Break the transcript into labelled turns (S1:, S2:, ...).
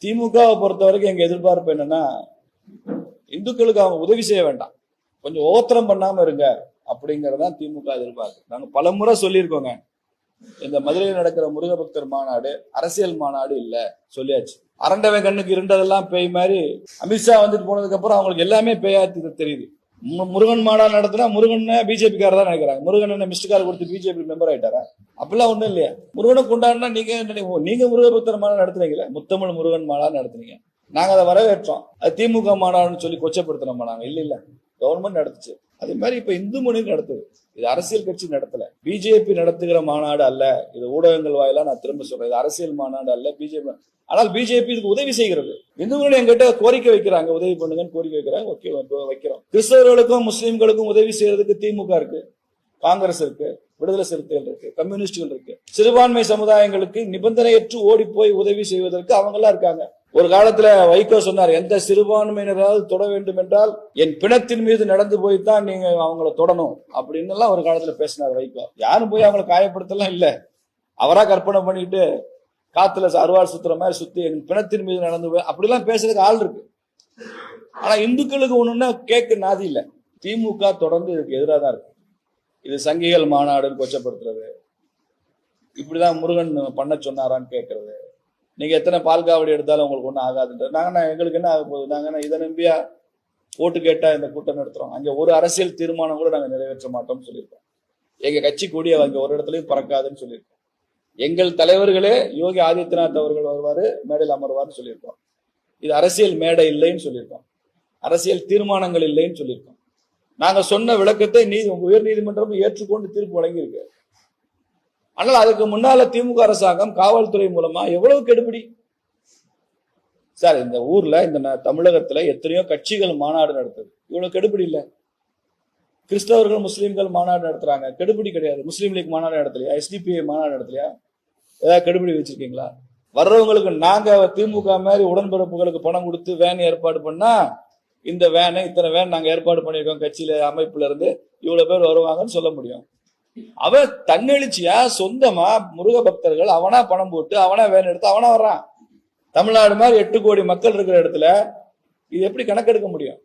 S1: திமுகவை பொறுத்த வரைக்கும் எங்க எதிர்பார்ப்பு என்னன்னா, இந்துக்களுக்கு அவங்க உதவி செய்ய வேண்டாம், கொஞ்சம் ஓத்திரம் பண்ணாம இருங்க அப்படிங்கறதான் திமுக எதிர்பார்ப்பு. நாங்க பல முறை சொல்லியிருக்கோங்க, இந்த மதுரையில் நடக்கிற முருக பக்தர் மாநாடு அரசியல் மாநாடு இல்ல சொல்லியாச்சு. அரண்டவன் கண்ணுக்கு இருண்டதெல்லாம் பேய் மாதிரி அமித்ஷா வந்துட்டு போனதுக்கு அப்புறம் அவங்களுக்கு எல்லாமே பேயா தெரியுது. முருகன் மாநாடு நடத்தினா முருகன் பிஜேபி காரர் தான் நினைக்கிறாங்க. முருகன் என்ன மிஸ்டு கார் கொடுத்து பிஜேபி மெம்பர் ஆயிட்டாரா? அப்படிலாம் ஒண்ணும் இல்லையா? முருகனை கொண்டாடினா நீங்க முருக பக்தர் மாநாடு நடத்துறீங்களா? முத்தமிழ் முருகன் மாநாடு நடத்துனீங்க, நாங்க அதை வரவேற்றோம். அது திமுக மாநாடுன்னு சொல்லி கொச்சப்படுத்தினோமா? நாங்க இல்ல கவர்மெண்ட் நடத்துச்சு. அதே மாதிரி இப்ப இந்து முன்னணி நடத்துது, இது அரசியல் கட்சி நடத்தல, பிஜேபி நடத்துகிற மாநாடு அல்ல. இது ஊடகங்கள் வாயிலா நான் திரும்ப சொல்றேன், இது அரசியல் மாநாடு அல்ல பிஜேபி. ஆனால் பிஜேபி இதுக்கு உதவி செய்கிறது. இந்து முன்னணி எங்கிட்ட கோரிக்கை வைக்கிறாங்க, உதவி பண்ணுங்கன்னு கோரிக்கை வைக்கிறாங்க. ஓகே, வைக்கிறோம். கிறிஸ்தவர்களுக்கும் முஸ்லீம்களுக்கும் உதவி செய்யறதுக்கு திமுக இருக்கு, காங்கிரஸ் இருக்கு, விடுதலை சிறுத்தைகள் இருக்கு, கம்யூனிஸ்டுகள் இருக்கு. சிறுபான்மை சமுதாயங்களுக்கு நிபந்தனையற்று ஓடி போய் உதவி செய்வதற்கு அவங்க எல்லாம் இருக்காங்க. ஒரு காலத்துல வைகோ சொன்னார், எந்த சிறுபான்மையினராவது தொட வேண்டும் என்றால் என் பிணத்தின் மீது நடந்து போய்தான் நீங்க அவங்கள தொடணும் அப்படின்னு எல்லாம் ஒரு காலத்துல பேசினார் வைகோ. யாரும் போய் அவங்களை காயப்படுத்தலாம் இல்ல, அவரா கற்பனை பண்ணிட்டு காத்துல அருவாள் சுத்துற மாதிரி சுத்தி என் பிணத்தின் மீது நடந்து போய் அப்படிலாம் பேசுறதுக்கு ஆள் இருக்கு. ஆனா இந்துக்களுக்கு ஒண்ணுன்னா கேட்க நாதி இல்ல. திமுக தொடர்ந்து இதுக்கு எதிராக தான் இருக்கு. இது சங்கிகள் மாநாடுன்னு கொச்சப்படுத்துறது, இப்படிதான் முருகன் பண்ண சொன்னாரான்னு கேட்கறது, நீங்க எத்தனை பால் காவடி எடுத்தாலும் உங்களுக்கு ஒன்றும் ஆகாதுன்றது. நாங்க எங்களுக்கு என்ன ஆக போகுது? நாங்க இதை நம்பியா ஓட்டு கேட்டா இந்த கூட்டம் நடத்துறோம்? அங்க ஒரு அரசியல் தீர்மானம் கூட நாங்க நிறைவேற்ற மாட்டோம்னு சொல்லியிருக்கோம். எங்க கட்சி கூடிய அங்க ஒரு இடத்துலயும் பறக்காதுன்னு சொல்லியிருக்கோம். எங்கள் தலைவர்களே யோகி ஆதித்யநாத் அவர்கள் வருவாரு, மேடையில் அமர்வார்னு சொல்லியிருக்கோம். இது அரசியல் மேடை இல்லைன்னு சொல்லியிருக்கோம், அரசியல் தீர்மானங்கள் இல்லைன்னு சொல்லியிருக்கோம். நாங்க சொன்ன விளக்கத்தை உயர் நீதிமன்றம் ஏற்றுக்கொண்டு தீர்ப்பு வழங்கியிருக்கு. ஆனால் அதுக்கு முன்னால திமுக அரசாங்கம் காவல்துறை மூலமா எவ்வளவு கெடுபிடி சார். இந்த ஊர்ல இந்த தமிழகத்துல எத்தனையோ கட்சிகள் மாநாடு நடத்துது, இவ்வளவு கெடுபிடி இல்ல. கிறிஸ்தவர்கள் முஸ்லீம்கள் மாநாடு நடத்துறாங்க, கெடுபிடி கிடையாது. முஸ்லீம் லீக் மாநாடு நடத்தலையா? எஸ்டிபிஐ மாநாடு நடத்தலையா? ஏதாவது கெடுபிடி வச்சிருக்கீங்களா? வர்றவங்களுக்கு நாங்க திமுக மாதிரி உடன்பிறப்புகளுக்கு பணம் கொடுத்து வேன் ஏற்பாடு பண்ணா, இந்த வேனை இத்தனை வேன் நாங்க ஏற்பாடு பண்ணியிருக்கோம், கட்சியில அமைப்புல இருந்து இவ்வளவு பேர் வருவாங்கன்னு சொல்ல முடியும். அவன் தன்னெழுச்சியா சொந்தமா முருக பக்தர்கள் அவனா பணம் போட்டு அவனா வேன் எடுத்து அவனா வர்றான். தமிழ்நாடு மாதிரி 8 கோடி மக்கள் இருக்கிற இடத்துல இது எப்படி கணக்கெடுக்க முடியும்?